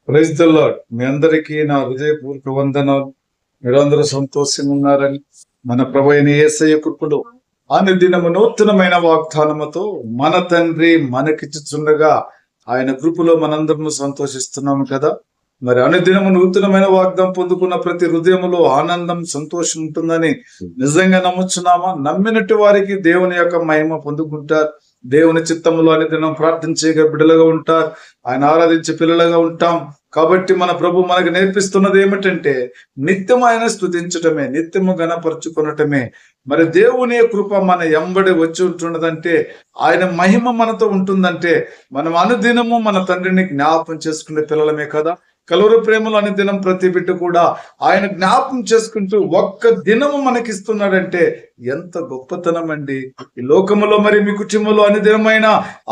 Praise the lord. మీ అందరికీ నా హృదయపూర్వక వందనాలు. మీరందరూ సంతోషంగా ఉన్నారని మన ప్రభు అయిన యేసయ్య కృపలో అనుదినము నూతనమైన వాగ్దానముతో మన తండ్రి మనకిచ్చుచుండగా ఆయన కృపలో మనందరము సంతోషిస్తున్నాము కదా. మరి అనుదినము నూతనమైన వాగ్దానం పొందుకున్న ప్రతి హృదయములో ఆనందం, సంతోషం ఉంటుందని నిజంగా నమ్ముచున్నామా? నమ్మినట్టు వారికి దేవుని యొక్క మహిమ పొందుకుంటారు. దేవుని చిత్తములో అనుదినం ప్రార్థన చేయగా బిడ్డలుగా ఉంటారు. ఆయన ఆరాధించే పిల్లలుగా ఉంటాం. కాబట్టి మన ప్రభు మనకు నేర్పిస్తున్నది ఏమిటంటే నిత్యం ఆయన స్తుతించటమే, నిత్యము గణపరుచుకొనటమే. మరి దేవుని కృప మన ఎంబడి వచ్చి ఉంటున్నదంటే, ఆయన మహిమ మనతో ఉంటుందంటే మనం అనుదినము మన తండ్రిని జ్ఞాపకం చేసుకునే పిల్లలమే కదా. కలువరి ప్రేమలు అనుదినం ప్రతి బిడ్డ కూడా ఆయన జ్ఞాపకం చేసుకుంటూ ఒక్క దినము మనకిస్తున్నాడంటే ఎంత గొప్పతనం అండి. ఈ లోకములో మరి మీ కుటుంబంలో అనుదినమైన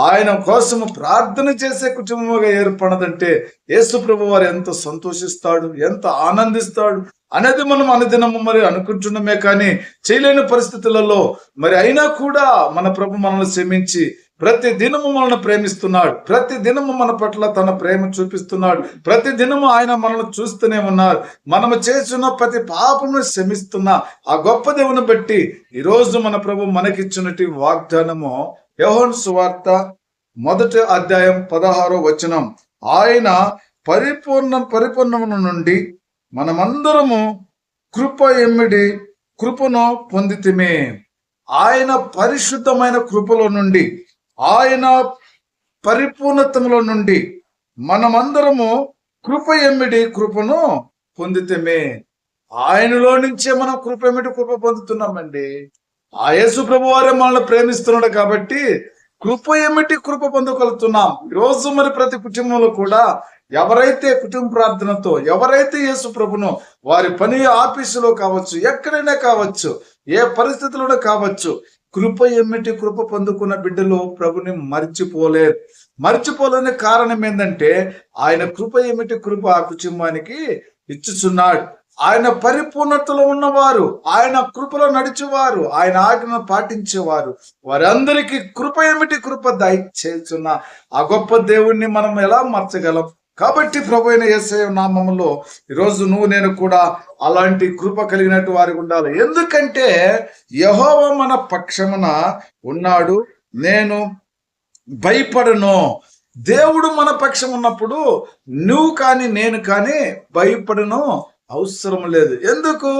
ఆయన కోసము ప్రార్థన చేసే కుటుంబముగా ఏర్పడదంటే యేసు ప్రభు వారు ఎంత సంతోషిస్తాడు, ఎంత ఆనందిస్తాడు అనేది మనం అనుదినము మరి అనుకుంటున్నామే. కానీ చేయలేని పరిస్థితులలో మరి అయినా కూడా మన ప్రభు మనల్ని క్షమించి ప్రతి దినము మనల్ని ప్రేమిస్తున్నాడు. ప్రతి దినము మన పట్ల తన ప్రేమ చూపిస్తున్నాడు. ప్రతి దినము ఆయన మనల్ని చూస్తూనే ఉన్నారు. మనము చేస్తున్న ప్రతి పాపమును క్షమిస్తున్న ఆ గొప్ప దేవుని బట్టి ఈరోజు మన ప్రభు మనకిచ్చినట్టు వాగ్దానము యోహాను సువార్త 1వ అధ్యాయం 16వ వచనం. ఆయన పరిపూర్ణము నుండి మనమందరము కృప ఎమ్మిడి కృపను పొందితిమే. ఆయన పరిశుద్ధమైన కృపలో నుండి, ఆయన పరిపూర్ణతలో నుండి మనమందరము కృప ఎమ్మిడి కృపను పొందితమే. ఆయనలో నుంచే మనం కృప ఎమ్మిడి కృప పొందుతున్నామండి. ఆ యేసు ప్రభు వారే మనల్ని ప్రేమిస్తున్నాడు కాబట్టి కృప ఎమ్మిటి కృప పొందగలుగుతున్నాం. ఈరోజు మరి ప్రతి కుటుంబంలో కూడా ఎవరైతే కుటుంబ ప్రార్థనతో, ఎవరైతే యేసు ప్రభును వారి పని ఆఫీసులో కావచ్చు, ఎక్కడైనా కావచ్చు, ఏ పరిస్థితుల్లో కావచ్చు, కృప ఎమ్మిటి కృప పొందుకున్న బిడ్డలు ప్రభుని మర్చిపోలేని కారణం ఏంటంటే ఆయన కృప ఎమ్మిటి కృప ఆ కుటుంబానికి ఇచ్చుచున్నాడు. ఆయన పరిపూర్ణతలో ఉన్నవారు, ఆయన కృపలో నడిచేవారు, ఆయన ఆజ్ఞను పాటించేవారు, వారందరికీ కృప ఏమిటి కృప దయచేస్తున్న ఆ గొప్ప దేవుణ్ణి మనం ఎలా మర్చగలం? కాబట్టి ప్రభు అయిన యేసయ్య నామములో ఈరోజు నువ్వు నేను కూడా అలాంటి కృప కలిగినట్టు వారికి ఉండాలి. ఎందుకంటే యెహోవా మన పక్షమున ఉన్నాడు, నేను భయపడను. దేవుడు మన పక్షం ఉన్నప్పుడు నువ్వు కానీ నేను కానీ భయపడను అవసరం లేదు. ఎందుకు?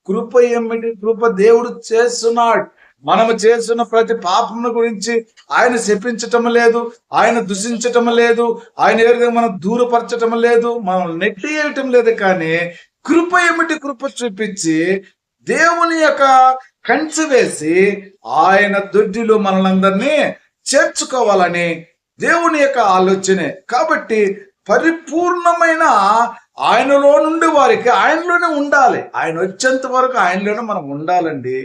కృప ఏమిటి కృప దేవుడు చేస్తున్నాడు. మనము చేస్తున్న ప్రతి పాపమును గురించి ఆయన శపించటం లేదు, ఆయన దూషించటం లేదు, ఆయన ఏ విధంగా మనం దూరపరచటం లేదు, మనం నెట్టివేయటం లేదు. కానీ కృప ఏమిటి కృప చూపించి దేవుని యొక్క కంచె వేసి ఆయన దొడ్డిలో మనలందరినీ చేర్చుకోవాలని దేవుని యొక్క ఆలోచనే. కాబట్టి పరిపూర్ణమైన ఆయనలో నుండి వారికి ఆయనలోనే ఉండాలి. ఆయన వచ్చేంత వరకు ఆయనలోనే మనం ఉండాలండి.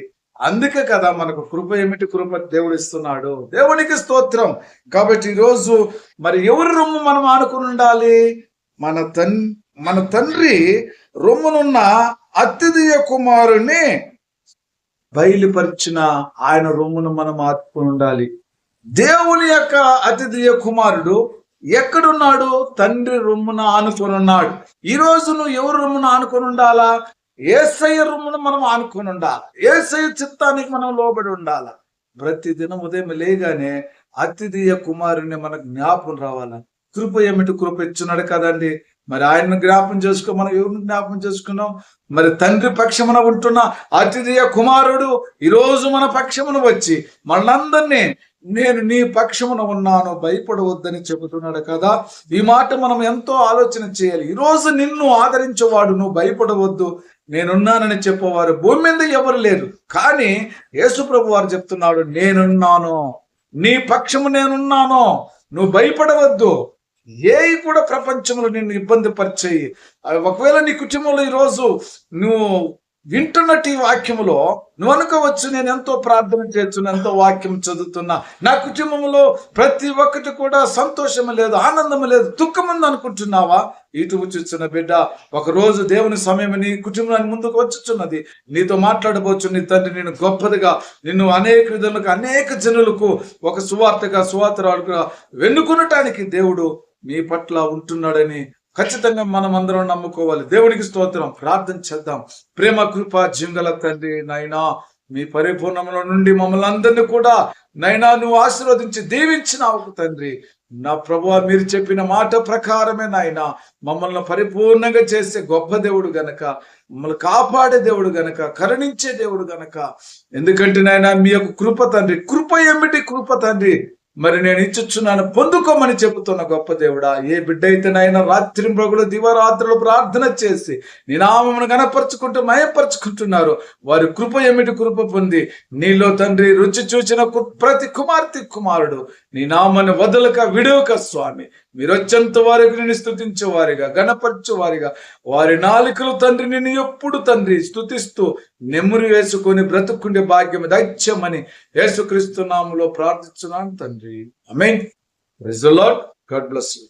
అందుకే కదా మనకు కృప ఏమిటి కృప దేవుడు ఇస్తున్నాడు. దేవునికి స్తోత్రం. కాబట్టి ఈరోజు మరి ఎవరి రొమ్ము మనం ఆనుకుని ఉండాలి? మన తండ్రి రొమ్మునున్న అతిథియ కుమారుని బయలుపరిచిన ఆయన రొమ్మును మనం ఆనుకుని ఉండాలి. దేవుని యొక్క అతిథియ కుమారుడు ఎక్కడున్నాడు? తండ్రి రొమ్మున ఆనుకొని ఉన్నాడు. ఈ రోజు నువ్వు ఎవరు రొమ్మున ఆనుకొని ఉండాలా? యేసయ్య రొమ్మును మనం ఆనుకొని ఉండాలి. యేసయ్య చిత్తానికి మనం లోబడి ఉండాలి. ప్రతి దినం ఉదయం లేగానే అతిథియ కుమారుని మనకు జ్ఞాపకం రావాలా? కృప ఏమిటి కృప ఇచ్చున్నాడు కదండి. మరి ఆయన్ని జ్ఞాపం చేసుకో. మనం ఎవరిని జ్ఞాపం చేసుకున్నాం? మరి తండ్రి పక్షమున ఉంటున్న అతిథియ కుమారుడు ఈరోజు మన పక్షమున వచ్చి మనందరినీ నేను నీ పక్షమున ఉన్నాను, భయపడవద్దని చెబుతున్నాడు కదా. ఈ మాట మనం ఎంతో ఆలోచన చేయాలి. ఈరోజు నిన్ను ఆదరించేవాడు, నువ్వు భయపడవద్దు, నేనున్నానని చెప్పేవారు భూమి మీద ఎవరు లేరు. కానీ యేసు ప్రభు వారు చెప్తున్నాడు, నేనున్నాను, నీ పక్షము నేనున్నాను, నువ్వు భయపడవద్దు. ఏవి కూడా ప్రపంచంలో నిన్ను ఇబ్బంది పరిచేయి. ఒకవేళ నీ కుటుంబంలో ఈరోజు నువ్వు వింటున్నట్టు ఈ వాక్యములో నువ్వు అనుకోవచ్చు, నేను ఎంతో ప్రార్థన చేస్తున్నా, ఎంతో వాక్యం చదువుతున్నా, నా కుటుంబంలో ప్రతి ఒక్కటి కూడా సంతోషం లేదు, ఆనందం లేదు, దుఃఖం ఉంది అనుకుంటున్నావా? ఇటు చూస్తున్న బిడ్డ, ఒక రోజు దేవుని సమయం నీ కుటుంబానికి ముందుకు వచ్చుచున్నది. నీతో మాట్లాడబోచ్చు నీ తండ్రి నేను గొప్పదిగా, నిన్ను అనేక విధులకు అనేక జనులకు ఒక సువార్తరాలుగా వెన్నుకొనటానికి దేవుడు మీ పట్ల ఉంటున్నాడని ఖచ్చితంగా మనం అందరం నమ్ముకోవాలి. దేవునికి స్తోత్రం. ప్రార్థన చేద్దాం. ప్రేమ కృప జీంగల తండ్రి నైనా, మీ పరిపూర్ణంలో నుండి మమ్మల్ని అందరినీ కూడా నైనా నువ్వు ఆశీర్వదించి దీవించినావు తండ్రి. నా ప్రభువా, మీరు చెప్పిన మాట ప్రకారమే నాయనా మమ్మల్ని పరిపూర్ణంగా చేసే గొప్ప దేవుడు గనక, మమ్మల్ని కాపాడే దేవుడు గనక, కరుణించే దేవుడు గనక, ఎందుకంటే నాయనా మీ యొక్క కృప తండ్రి, కృప ఏమిటి కృప తండ్రి, మరి నేను ఇచ్చుచున్నాను పొందుకోమని చెబుతున్న గొప్ప దేవుడా. ఏ బిడ్డ అయితే నాయన రాత్రి మృగులు దివారాత్రులు ప్రార్థన చేసి నీ నామమును గణపరుచుకుంటూ మయపరుచుకుంటున్నారు, వారి కృప ఏమిటి కృప పొంది నీలో తండ్రి రుచి చూచిన ప్రతి కుమార్తె కుమారుడు నీ నామాన్ని వదలక విడవక స్వామి, మీరు వచ్చేంత వారికి నేను స్తుతించే వారిగా, గణపరచు వారిగా, వారి నాలుకలు తండ్రి నిన్ను ఎప్పుడు తండ్రి స్తుతిస్తూ నెమ్మరి వేసుకొని బ్రతుకుండే భాగ్యం దైత్యమని యేసుక్రీస్తు నామములో ప్రార్థిస్తున్నాను తండ్రి. ఆమేన్. Praise the lord. God bless you.